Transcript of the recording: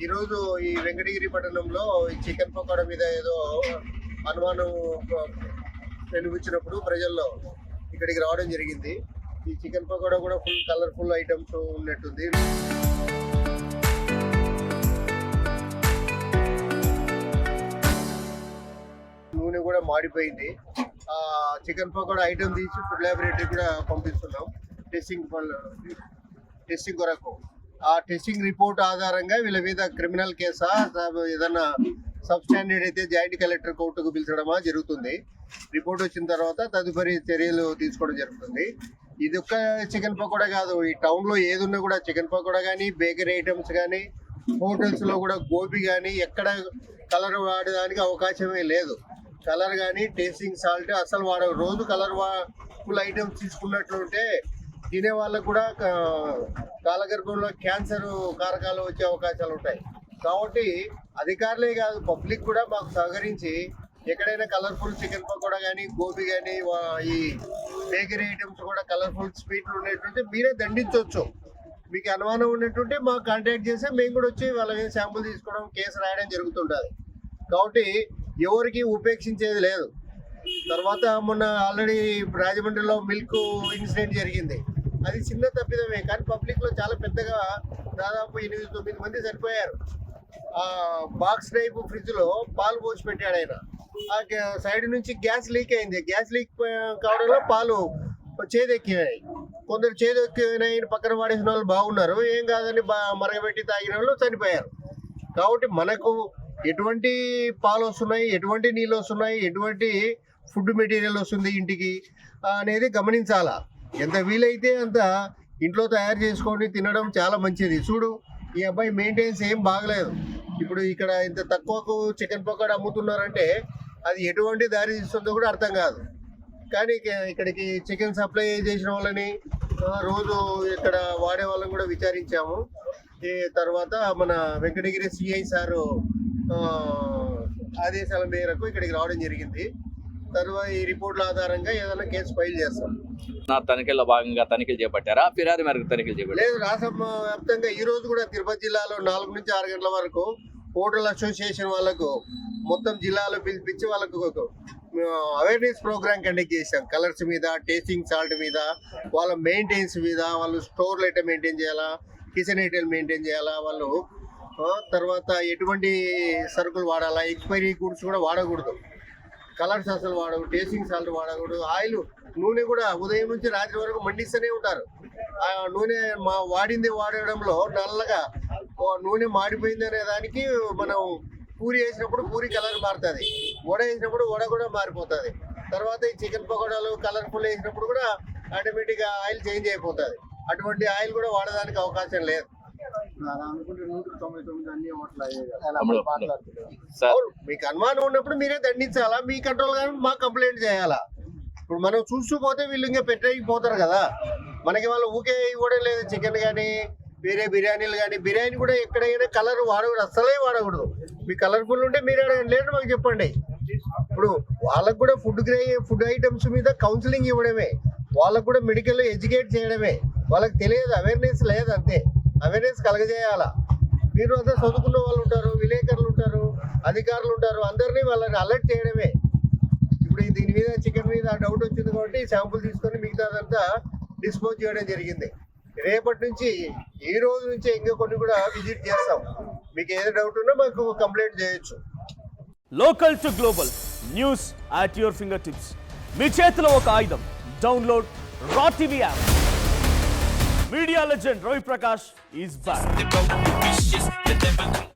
ఈరోజు ఈ వెంకటగిరి పట్టణంలో ఈ చికెన్ పకోడా మీద ఏదో అనుమానం వెలువచ్చినప్పుడు ప్రజల్లో ఇక్కడికి రావడం జరిగింది. ఈ చికెన్ పకోడా కూడా ఫుల్ కలర్ఫుల్ ఐటమ్స్ ఉన్నట్టుంది. నూనె కూడా మాడిపోయింది. ఆ చికెన్ పకోడా ఐటమ్ తీసి ఫుడ్ ల్యాబొరేటరీ కూడా పంపిస్తున్నాం టెస్టింగ్ కొరకు. ఆ టెస్టింగ్ రిపోర్ట్ ఆధారంగా వీళ్ళ మీద క్రిమినల్ కేసా ఏదన్నా సబ్స్టాండర్డ్ అయితే జాయింట్ కలెక్టర్ కోర్టుకు పిలిచడమా జరుగుతుంది. రిపోర్ట్ వచ్చిన తర్వాత తదుపరి చర్యలు తీసుకోవడం జరుగుతుంది. ఇది ఒక్క చికెన్ పకోడా కాదు, ఈ టౌన్ లో ఏదున్నా కూడా చికెన్ పకోడా కానీ, బేకరీ ఐటమ్స్ కానీ, హోటల్స్ లో కూడా గోబీ కానీ ఎక్కడ కలర్ వాడడానికి అవకాశమే లేదు. కలర్ కానీ టేస్టింగ్ సాల్ట్ అసలు రోజు కలర్ ఫుల్ ఐటమ్స్ తీసుకున్నట్లుంటే తినే వాళ్ళకు కూడా కాలగర్భంలో క్యాన్సర్ కారకాలు వచ్చే అవకాశాలు ఉంటాయి. కాబట్టి అధికారులే కాదు, పబ్లిక్ కూడా మాకు సహకరించి ఎక్కడైనా కలర్ఫుల్ చికెన్ పకోడా కానీ, గోబీ కానీ, ఈ బేకరీ ఐటమ్స్ కూడా కలర్ఫుల్ స్వీట్లు ఉన్నట్టుంటే మీరే దండించవచ్చు. మీకు అనుమానం ఉన్నట్టుంటే మాకు కాంటాక్ట్ చేస్తే మేము కూడా వచ్చి వాళ్ళ మీద శాంపుల్ తీసుకోవడం, కేసు రాయడం జరుగుతుంటుంది. కాబట్టి ఎవరికి ఉపేక్షించేది లేదు. తర్వాత మొన్న ఆల్రెడీ రాజమండ్రిలో మిల్క్ ఇన్సిడెంట్ జరిగింది. అది చిన్న తప్పిదమే, కానీ పబ్లిక్లో చాలా పెద్దగా దాదాపు 8-9 మంది చనిపోయారు. ఆ బాక్స్ టైప్ ఫ్రిడ్జ్లో పాలు పోసి పెట్టాడు ఆయన. ఆ సైడ్ నుంచి గ్యాస్ లీక్ అయింది. గ్యాస్ లీక్ కావడంలో పాలు చేదెక్కినాయి. కొందరు చేదెక్కినాయి పక్కన వాడేసిన వాళ్ళు బాగున్నారు, ఏం కాదని మరగబెట్టి తాగిన వాళ్ళు చనిపోయారు. కాబట్టి మనకు ఎటువంటి పాలు వస్తున్నాయి, ఎటువంటి నీళ్ళు వస్తున్నాయి, ఎటువంటి ఫుడ్ మెటీరియల్ వస్తుంది ఇంటికి అనేది గమనించాలా. ఎంత వీలైతే అంత ఇంట్లో తయారు చేసుకొని తినడం చాలా మంచిది. చూడు, ఈ అబ్బాయి మెయింటెనెన్స్ ఏం బాగలేదు. ఇప్పుడు ఇక్కడ ఇంత తక్కువకు చికెన్ పకోడా అమ్ముతున్నారంటే అది ఎటువంటి దారి తీస్తుందో కూడా అర్థం కాదు. కానీ ఇక్కడికి చికెన్ సప్లై చేసిన వాళ్ళని, రోజు ఇక్కడ వాడే వాళ్ళని కూడా విచారించాము. తర్వాత మన వెంకటగిరి సిఐ సారు ఆదేశాల మేరకు ఇక్కడికి రావడం జరిగింది. తర్వాత ఈ రిపోర్ట్ల ఆధారంగా ఏదైనా కేసు ఫైల్ చేస్తాం. తనిఖీల్లో భాగంగా తనిఖీలు చేపట్టారా, ఫిర్యాదు మేరకు తనిఖీలు చేపట్టారు? లేదు, రాష్ట్ర వ్యాప్తంగా ఈ రోజు కూడా తిరుపతి జిల్లాలో 4 నుంచి 6 గంటల వరకు హోటల్ అసోసియేషన్ వాళ్ళకు మొత్తం జిల్లాలో పిలిపించి వాళ్ళకు అవేర్నెస్ ప్రోగ్రామ్ కండక్ట్ చేశాం. కలర్స్ మీద, టేస్టింగ్ సాల్ట్ మీద, వాళ్ళ మెయింటెనెన్స్ మీద, వాళ్ళు స్టోర్లు ఎట్లా మెయింటైన్ చేయాలా, కిచెన్ ఎట్లా మెయింటైన్ చేయాలా, వాళ్ళు తర్వాత ఎటువంటి సరుకులు వాడాలా, ఎక్స్పైరీ గూడ్స్ కూడా వాడకూడదు, కలర్స్ అసలు వాడకూడదు, టేస్టింగ్ సాల్ట్ వాడకూడదు, ఆయిల్ నూనె కూడా ఉదయం నుంచి రాత్రి వరకు మండిస్తూనే ఉంటారు. ఆ నూనె వాడడంలో నల్లగా నూనె మాడిపోయింది అనే దానికి మనం పూరి వేసినప్పుడు పూరి కలర్ మారుతుంది, వడ వేసినప్పుడు వడ కూడా మారిపోతుంది. తర్వాత ఈ చికెన్ పకోడాలు కలర్ఫుల్ వేసినప్పుడు కూడా ఆటోమేటిక్గా ఆయిల్ చేంజ్ అయిపోతుంది. అటువంటి ఆయిల్ కూడా వాడడానికి అవకాశం లేదు. మీకు అనుమానం ఉన్నప్పుడు మీరే దండించాలా, మీ కంట్రోల్ కానీ మాకు కంప్లైంట్ చేయాలా. ఇప్పుడు మనం చూసిపోతే వీళ్ళు ఇంకా పెట్టయిపోతారు కదా. మనకి వాళ్ళు ఊకే ఇవ్వడం లేదు. చికెన్ కానీ, వేరే బిర్యానీలు కానీ, బిర్యానీ కూడా ఎక్కడైనా కలర్ వాడకూడదు, అస్సలే వాడకూడదు. మీ కలర్ఫుల్ ఉంటే మీరే లేదు మాకు చెప్పండి. ఇప్పుడు వాళ్ళకు కూడా ఫుడ్ ఐటమ్స్ మీద కౌన్సిలింగ్ ఇవ్వడమే, వాళ్ళకు కూడా మెడికల్ ఎడ్యుకేట్ చేయడమే. వాళ్ళకి తెలియదు, అవేర్నెస్ లేదు, అంతే. అవేర్నెస్ కలగజేయాలా. మీరు అంతా చదువుకున్న వాళ్ళు ఉంటారు, విలేకరులు ఉంటారు, అధికారులు ఉంటారు, అందరినీ వాళ్ళని అలర్ట్ చేయడమే. ఇప్పుడు దీని మీద చికెన్ మీద డౌట్ వచ్చింది కాబట్టి శాంపుల్ తీసుకొని మిగతాదంతా డిస్పోజ్ చేయడం జరిగింది. రేపటి నుంచి, ఈ రోజు నుంచి ఇంకా కొన్ని కూడా విజిట్ చేస్తాం. మీకు ఏదో డౌట్ ఉన్నా మాకు కంప్లైంట్ చేయొచ్చు. Local to global news at your fingertips. మీ చేతిలో ఒక ఆయుధం. Download Raw TV app. Media legend Ravi Prakash is back.